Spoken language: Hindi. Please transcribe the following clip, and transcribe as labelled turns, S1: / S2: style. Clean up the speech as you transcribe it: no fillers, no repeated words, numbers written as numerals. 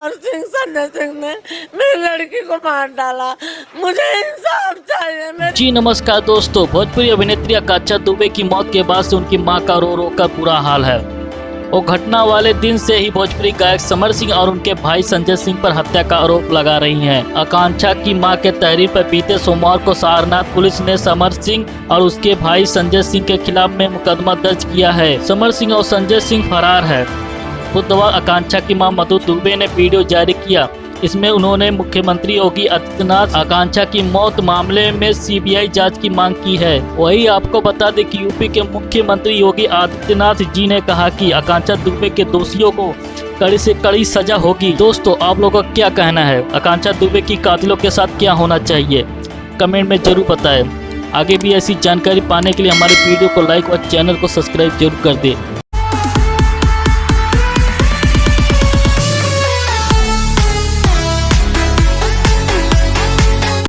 S1: समर सिंह संजय सिंह ने मेरी लड़की को मार डाला। मुझे इंसाफ चाहिए।
S2: जी नमस्कार दोस्तों, भोजपुरी अभिनेत्री आकांक्षा दुबे की मौत के बाद से उनकी मां का रो रो कर बुरा हाल है। वो घटना वाले दिन से ही भोजपुरी गायक समर सिंह और उनके भाई संजय सिंह पर हत्या का आरोप लगा रही हैं। आकांक्षा की मां के तहरीर पर बीते सोमवार को सारनाथ पुलिस ने समर सिंह और उसके भाई संजय सिंह के खिलाफ में मुकदमा दर्ज किया है। समर सिंह और संजय सिंह फरार है। बुधवार आकांक्षा की मां मधु दुबे ने वीडियो जारी किया। इसमें उन्होंने मुख्यमंत्री योगी आदित्यनाथ आकांक्षा की मौत मामले में सीबीआई जांच की मांग की है। वही आपको बता दें कि यूपी के मुख्यमंत्री योगी आदित्यनाथ जी ने कहा कि आकांक्षा दुबे के दोषियों को कड़ी से कड़ी सजा होगी। दोस्तों, आप लोगों का क्या कहना है? आकांक्षा दुबे की कातिलों के साथ क्या होना चाहिए? कमेंट में जरूर बताएं। आगे भी ऐसी जानकारी पाने के लिए हमारे वीडियो को लाइक और चैनल को सब्सक्राइब जरूर कर दें।